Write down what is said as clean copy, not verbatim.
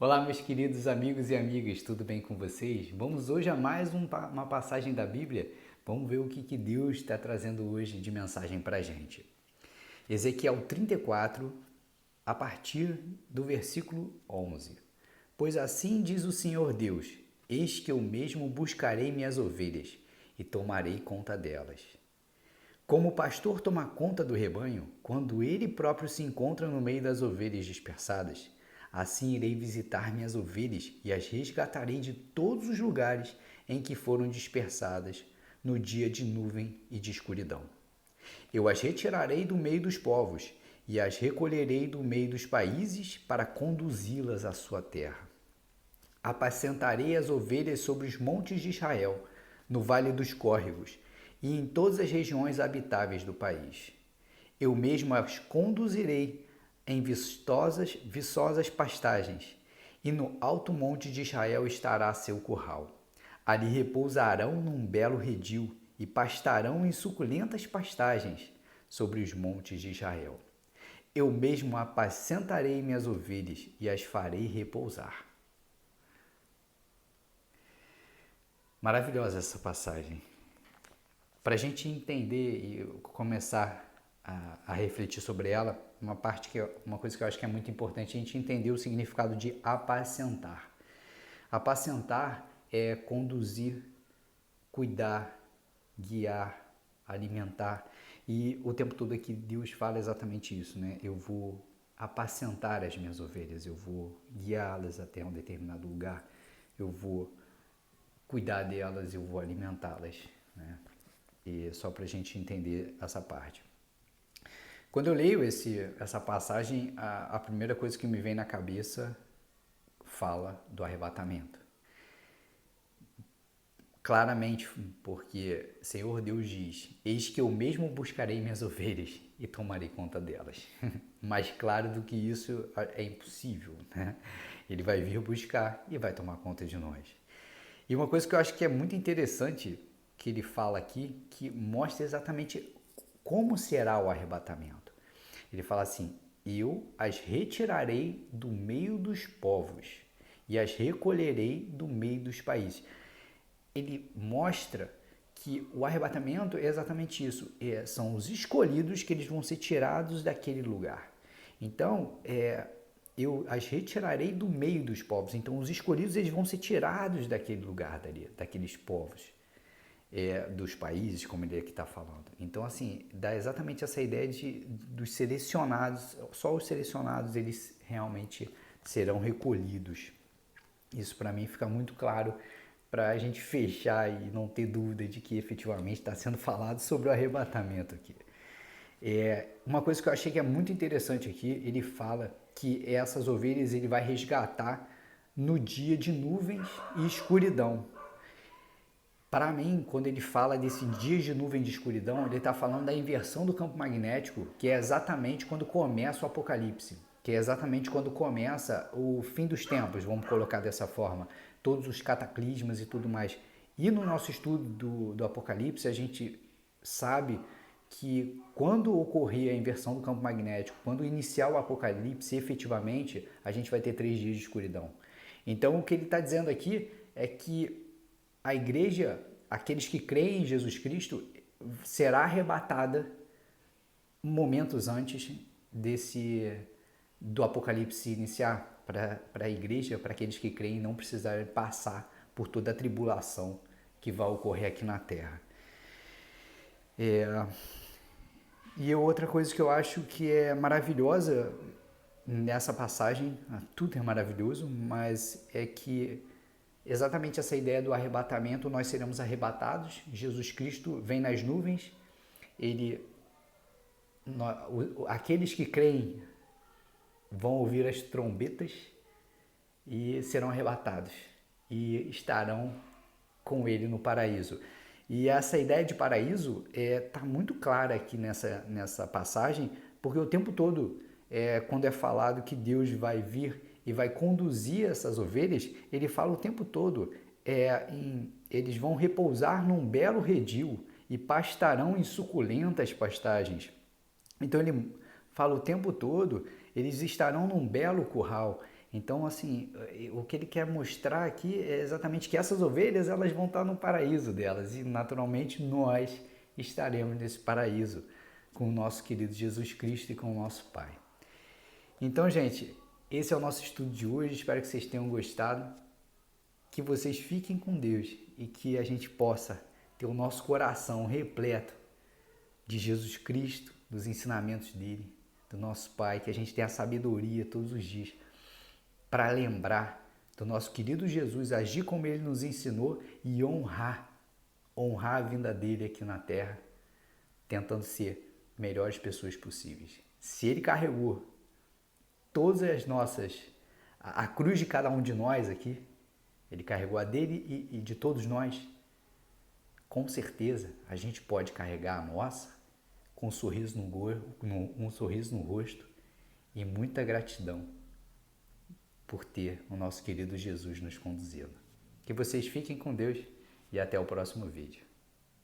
Olá, meus queridos amigos e amigas, tudo bem com vocês? Vamos hoje a mais uma passagem da Bíblia. Vamos ver o que Deus está trazendo hoje de mensagem para a gente. Ezequiel 34, a partir do versículo 11. Pois assim diz o Senhor Deus: Eis que eu mesmo buscarei minhas ovelhas e tomarei conta delas. Como o pastor toma conta do rebanho, quando ele próprio se encontra no meio das ovelhas dispersadas, assim irei visitar minhas ovelhas e as resgatarei de todos os lugares em que foram dispersadas no dia de nuvem e de escuridão. Eu as retirarei do meio dos povos e as recolherei do meio dos países para conduzi-las à sua terra. Apacentarei as ovelhas sobre os montes de Israel, no vale dos córregos e em todas as regiões habitáveis do país. Eu mesmo as conduzirei em viçosas pastagens, e no alto monte de Israel estará seu curral. Ali repousarão num belo redil e pastarão em suculentas pastagens sobre os montes de Israel. Eu mesmo apacentarei minhas ovelhas e as farei repousar. Maravilhosa essa passagem. Para a gente entender e começar a refletir sobre ela, uma coisa que eu acho que é muito importante a gente entender o significado de apacentar. Apacentar é conduzir, cuidar, guiar, alimentar. E o tempo todo aqui Deus fala exatamente isso, né? Eu vou apacentar as minhas ovelhas, eu vou guiá-las até um determinado lugar, eu vou cuidar delas, eu vou alimentá-las, né? E só para a gente entender essa parte. Quando eu leio essa passagem, a primeira coisa que me vem na cabeça fala do arrebatamento. Claramente, porque Senhor Deus diz: Eis que eu mesmo buscarei minhas ovelhas e tomarei conta delas. Mais claro do que isso é impossível, né? Ele vai vir buscar e vai tomar conta de nós. E uma coisa que eu acho que é muito interessante que ele fala aqui, que mostra exatamente como será o arrebatamento. Ele fala assim: eu as retirarei do meio dos povos e as recolherei do meio dos países. Ele mostra que o arrebatamento é exatamente isso, são os escolhidos que eles vão ser tirados daquele lugar. Então, eu as retirarei do meio dos povos. Então, os escolhidos eles vão ser tirados daquele lugar, daqueles povos, dos países, como ele aqui está falando. Então, assim, dá exatamente essa ideia dos selecionados, só os selecionados eles realmente serão recolhidos. Isso para mim fica muito claro para a gente fechar e não ter dúvida de que efetivamente está sendo falado sobre o arrebatamento aqui. Uma coisa que eu achei que é muito interessante aqui, ele fala que essas ovelhas ele vai resgatar no dia de nuvens e escuridão. Para mim, quando ele fala desse dia de nuvem de escuridão, ele está falando da inversão do campo magnético, que é exatamente quando começa o Apocalipse, que é exatamente quando começa o fim dos tempos, vamos colocar dessa forma, todos os cataclismas e tudo mais. E no nosso estudo do Apocalipse, a gente sabe que quando ocorrer a inversão do campo magnético, quando iniciar o Apocalipse, efetivamente, a gente vai ter 3 dias de escuridão. Então, o que ele está dizendo aqui é que a igreja, aqueles que creem em Jesus Cristo, será arrebatada momentos antes do Apocalipse iniciar, para a igreja, para aqueles que creem, não precisarem passar por toda a tribulação que vai ocorrer aqui na Terra. E outra coisa que eu acho que é maravilhosa nessa passagem, tudo é maravilhoso, mas é que exatamente essa ideia do arrebatamento, nós seremos arrebatados, Jesus Cristo vem nas nuvens, aqueles que creem vão ouvir as trombetas e serão arrebatados e estarão com ele no paraíso. E essa ideia de paraíso está muito clara aqui nessa passagem, porque o tempo todo, quando é falado que Deus vai vir e vai conduzir essas ovelhas, ele fala o tempo todo, eles vão repousar num belo redil e pastarão em suculentas pastagens. Então ele fala o tempo todo, eles estarão num belo curral. Então, assim, o que ele quer mostrar aqui é exatamente que essas ovelhas, elas vão estar no paraíso delas e, naturalmente, nós estaremos nesse paraíso com o nosso querido Jesus Cristo e com o nosso Pai. Então, gente, esse é o nosso estudo de hoje. Espero que vocês tenham gostado, que vocês fiquem com Deus e que a gente possa ter o nosso coração repleto de Jesus Cristo, dos ensinamentos dele, do nosso Pai, que a gente tenha a sabedoria todos os dias para lembrar do nosso querido Jesus, agir como ele nos ensinou e honrar a vinda dele aqui na terra, tentando ser melhores pessoas possíveis. Se ele carregou todas as nossas, a cruz de cada um de nós aqui, ele carregou a dele e de todos nós, com certeza a gente pode carregar a nossa com um sorriso no rosto e muita gratidão por ter o nosso querido Jesus nos conduzindo. Que vocês fiquem com Deus e até o próximo vídeo.